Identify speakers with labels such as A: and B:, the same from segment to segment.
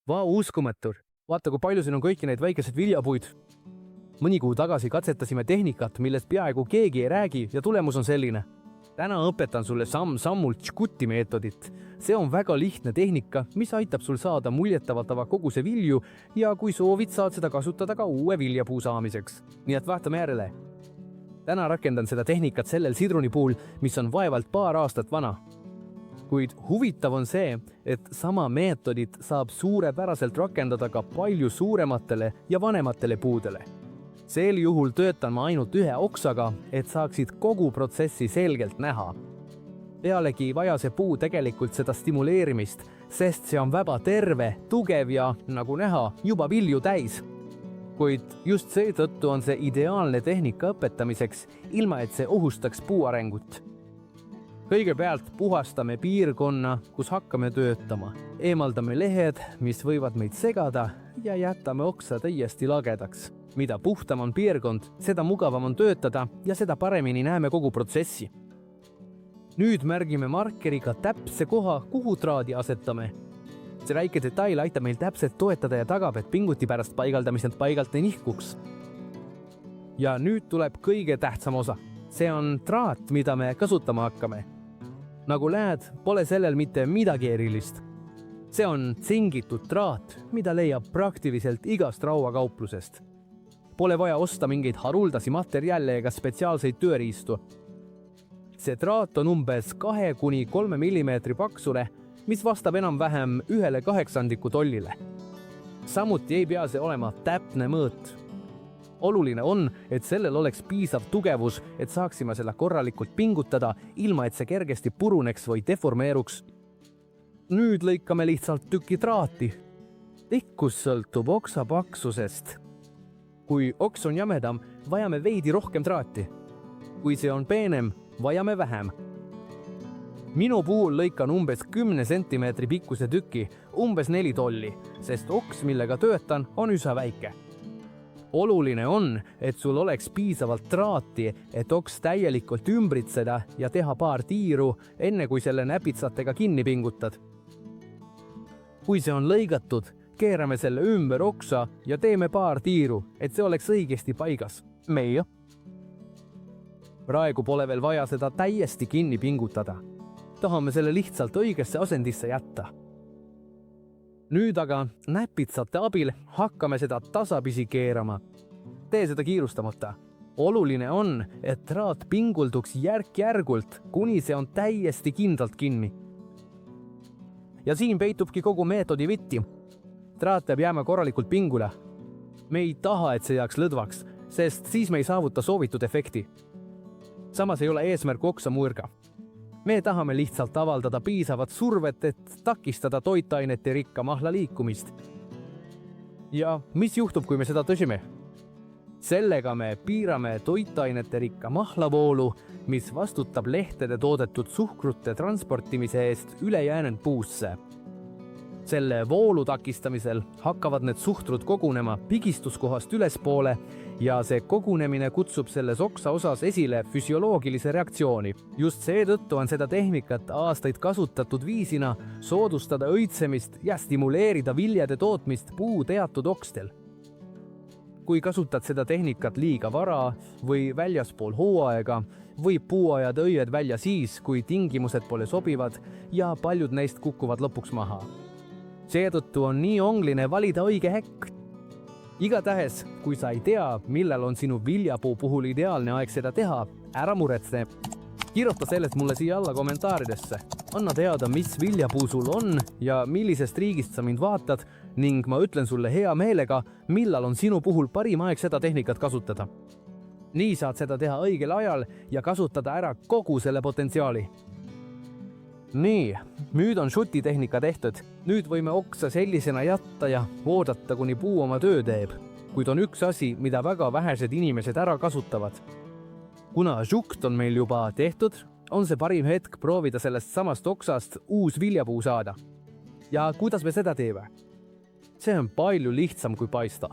A: Vau, uskumatu. Vaata, kui palju siin on kõiki neid väikeseid viljapuid. Mõni kuu tagasi katsetasime tehnikat, millest peaaegu keegi ei räägi ja tulemus on selline. Täna õpetan sulle samm-sammult Tškuti meetodit. See on väga lihtne tehnika, mis aitab sul saada muljetavaldava koguse vilju ja kui soovid, saad seda kasutada ka uue viljapuu saamiseks. Nii et vaatame järele. Täna rakendan seda tehnikat sellel sidruni puhul, mis on vaevalt paar aastat vana. Kuid huvitav on see, et sama meetodit saab suurepäraselt rakendada ka palju suurematele ja vanematele puudele. Sel juhul töötan ma ainult ühe oksaga, et saaksid kogu protsessi selgelt näha. Pealegi ei vaja see puu tegelikult seda stimuleerimist, sest see on väga terve, tugev ja, nagu näha, juba vilju täis. Kuid just seetõttu on see ideaalne tehnika õpetamiseks, ilma et see ohustaks puu arengut. Kõigepealt puhastame piirkonna, kus hakkame töötama. Eemaldame lehed, mis võivad meid segada ja jätame oksa täiesti lagedaks. Mida puhtam on piirkond, seda mugavam on töötada ja seda paremini näeme kogu protsessi. Nüüd märgime markeriga täpse koha, kuhu traadi asetame. See väike detail aitab meil täpselt toetada ja tagab, et pinguti pärast paigaldamist paigalt ei nihkuks. Ja nüüd tuleb kõige tähtsam osa. See on traat, mida me kasutama hakkame. Nagu näed, pole sellel mitte midagi erilist. See on tsingitud traat, mida leiab praktiliselt igast rauakauplusest. Pole vaja osta mingeid haruldasi materjale ega spetsiaalseid tööriistu. See traat on umbes 2–3 mm paksule, mis vastab enam-vähem 1/8 tollile. Samuti ei pea see olema täpne mõõt. Oluline on, et sellel oleks piisav tugevus, et saaksime selle korralikult pingutada, ilma et see kergesti puruneks või deformeeruks. Nüüd lõikame lihtsalt tüki traati. Pikkus sõltub oksa paksusest. Kui oks on jämedam, vajame veidi rohkem traati. Kui see on peenem, vajame vähem. Minu puhul lõikan umbes 10 cm pikkuse tüki, umbes 4 tolli, sest oks, millega töötan, on üsna väike. Oluline on, et sul oleks piisavalt traati, et oks täielikult ümbritseda ja teha paar tiiru, enne kui selle näpitsatega kinni pingutad. Kui see on lõigatud, keerame selle ümber oksa ja teeme paar tiiru, et see oleks õigesti paigas. Meie. Praegu pole veel vaja seda täiesti kinni pingutada. Tahame selle lihtsalt õigesse asendisse jätta. Nüüd aga näpitsate abil hakkame seda tasapisi keerama. Tee seda kiirustamata. Oluline on, et traat pingulduks järk-järgult, kuni see on täiesti kindlalt kinni. Ja siin peitubki kogu meetodi vitti. Traat peab jääma korralikult pingule. Me ei taha, et see jääks lõdvaks, sest siis me ei saavuta soovitud efekti. Samas ei ole eesmärk oksa murga. Me tahame lihtsalt avaldada piisavat survet, et takistada toitainete rikka mahla liikumist. Ja mis juhtub, kui me seda tõsime? Sellega me piirame toitainete rikka mahlavoolu, mis vastutab lehtede toodetud suhkrute transportimise eest ülejäänud puusse. Selle voolu takistamisel hakkavad need suhtrud kogunema pigistuskohast ülespoole ja see kogunemine kutsub selles oksa osas esile füsioloogilise reaktsiooni. Just seetõttu on seda tehnikat aastaid kasutatud viisina soodustada õitsemist ja stimuleerida viljade tootmist puu teatud okstel. Kui kasutad seda tehnikat liiga vara või väljaspool hooaega, võib puu ajada õied välja siis, kui tingimused pole sobivad ja paljud neist kukuvad lõpuks maha. Seetõttu on nii ongline valida õige hetk. Igatahes, kui sa ei tea, millal on sinu viljapuu puhul ideaalne aeg seda teha, ära muretse. Kirjuta sellest mulle siia alla kommentaaridesse. Anna teada, mis viljapuu sul on ja millisest riigist sa mind vaatad ning ma ütlen sulle hea meelega, millal on sinu puhul parim aeg seda tehnikat kasutada. Nii saad seda teha õigel ajal ja kasutada ära kogu selle potentsiaali. Nii, nüüd on Tšuti tehnika tehtud. Nüüd võime oksa sellisena jätta ja oodata, kuni puu oma töö teeb. Kuid on üks asi, mida väga vähesed inimesed ära kasutavad. Kuna Tšukt on meil juba tehtud, on see parim hetk proovida sellest samast oksast uus viljapuu saada. Ja kuidas me seda teeme? See on palju lihtsam kui paista.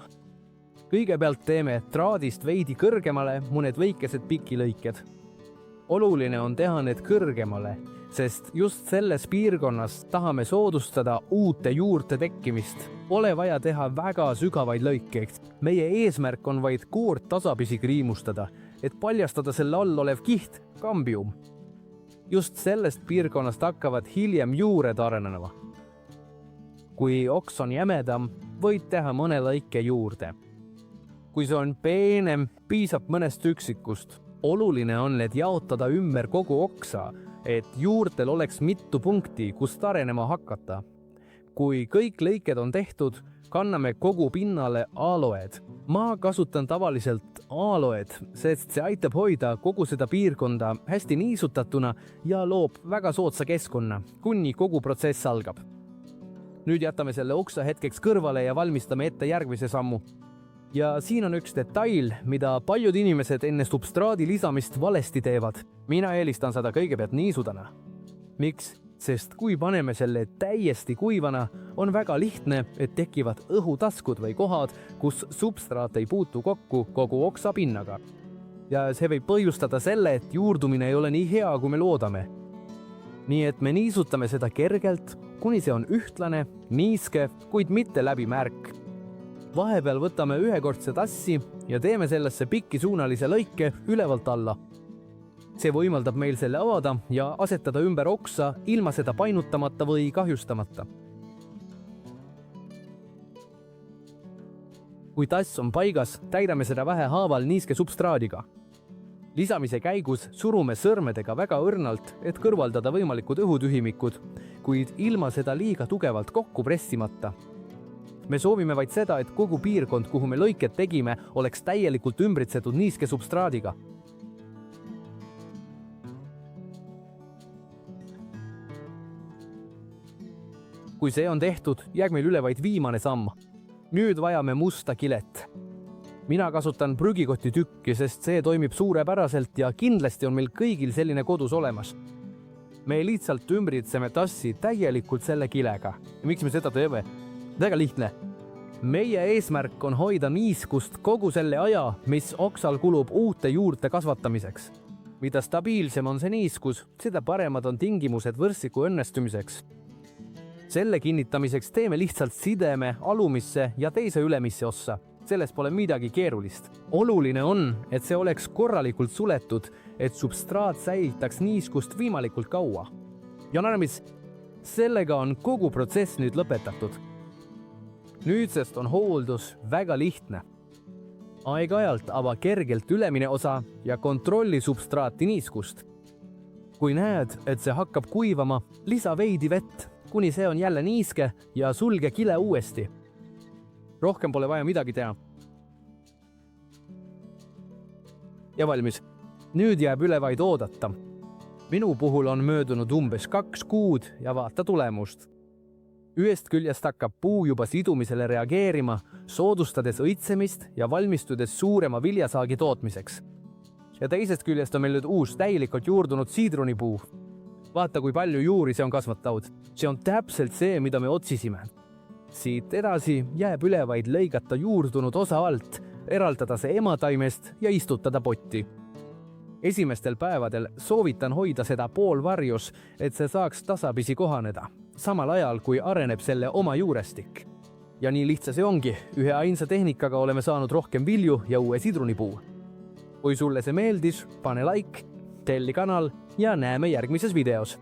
A: Kõigepealt teeme traadist veidi kõrgemale mõned väikesed pikilõiked. Oluline on teha need kõrgemale, sest just selles piirkonnas tahame soodustada uute juurte tekkimist. Pole vaja teha väga sügavaid lõikeid. Meie eesmärk on vaid koort tasapisi kriimustada, et paljastada selle all olev kiht, kambium. Just sellest piirkonnast hakkavad hiljem juured arenema. Kui oks on jämedam, võid teha mõne lõike juurde. Kui see on peenem, piisab mõnest üksikust. Oluline on need jaotada ümber kogu oksa, et juurtel oleks mitu punkti, kust arenema hakata. Kui kõik lõiked on tehtud, kanname kogu pinnale aloed. Ma kasutan tavaliselt aloed, sest see aitab hoida kogu seda piirkonda hästi niisutatuna ja loob väga soodsa keskkonna, kuni kogu protsess algab. Nüüd jätame selle oksa hetkeks kõrvale ja valmistame ette järgmise sammu. Ja siin on üks detail, mida paljud inimesed enne substraadi lisamist valesti teevad. Mina eelistan seda kõigepealt niisudana. Miks? Sest kui paneme selle täiesti kuivana, on väga lihtne, et tekivad õhutaskud või kohad, kus substraat ei puutu kokku kogu oksa pinnaga. Ja see võib põhjustada selle, et juurdumine ei ole nii hea, kui me loodame. Nii et me niisutame seda kergelt, kuni see on ühtlane, niiske, kuid mitte läbi märk. Vahepeal võtame ühekordse tassi ja teeme sellesse pikisuunalise lõike ülevalt alla. See võimaldab meil selle avada ja asetada ümber oksa ilma seda painutamata või kahjustamata. Kui tass on paigas, täidame seda vähehaaval niiske substraadiga. Lisamise käigus surume sõrmedega väga õrnalt, et kõrvaldada võimalikud õhutühimikud, kuid ilma seda liiga tugevalt kokku pressimata. Me soovime vaid seda, et kogu piirkond, kuhu me lõiked tegime, oleks täielikult ümbritsetud niiske substraadiga. Kui see on tehtud, jääb meil üle vaid viimane samm. Nüüd vajame musta kilet. Mina kasutan prügikoti tükki, sest see toimib suurepäraselt ja kindlasti on meil kõigil selline kodus olemas. Me lihtsalt ümbritseme tassi täielikult selle kilega. Miks me seda teeme? Väga lihtne. Meie eesmärk on hoida niiskust kogu selle aja, mis oksal kulub uute juurte kasvatamiseks. Mida stabiilsem on see niiskus, seda paremad on tingimused võrstiku õnnestumiseks. Selle kinnitamiseks teeme lihtsalt sideme alumisse ja teise ülemisse ossa. Selles pole midagi keerulist. Oluline on, et see oleks korralikult suletud, et substraat säilitaks niiskust võimalikult kaua. Ja narmis, sellega on kogu protsess nüüd lõpetatud. Nüüdsest on hooldus väga lihtne. Aeg-ajalt ava kergelt ülemine osa ja kontrolli substraati niiskust. Kui näed, et see hakkab kuivama, lisa veidi vett, kuni see on jälle niiske ja sulge kile uuesti. Rohkem pole vaja midagi teha. Ja valmis. Nüüd jääb üle vaid oodata. Minu puhul on möödunud umbes 2 kuud ja vaata tulemust. Ühest küljest hakkab puu juba sidumisele reageerima, soodustades õitsemist ja valmistudes suurema viljasaagi tootmiseks. Ja teisest küljest on meil nüüd uus täielikult juurdunud siidrunipuu. Vaata, kui palju juuri see on kasvatanud. See on täpselt see, mida me otsisime. Siit edasi jääb üle vaid lõigata juurdunud osa alt, eraldada see emataimest ja istutada potti. Esimestel päevadel soovitan hoida seda poolvarjus, et see saaks tasapisi kohaneda, samal ajal kui areneb selle oma juurestik. Ja nii lihtsa see ongi, ühe ainsa tehnikaga oleme saanud rohkem vilju ja uue sidrunipuu. Kui sulle see meeldis, pane like, telli kanal ja näeme järgmises videos.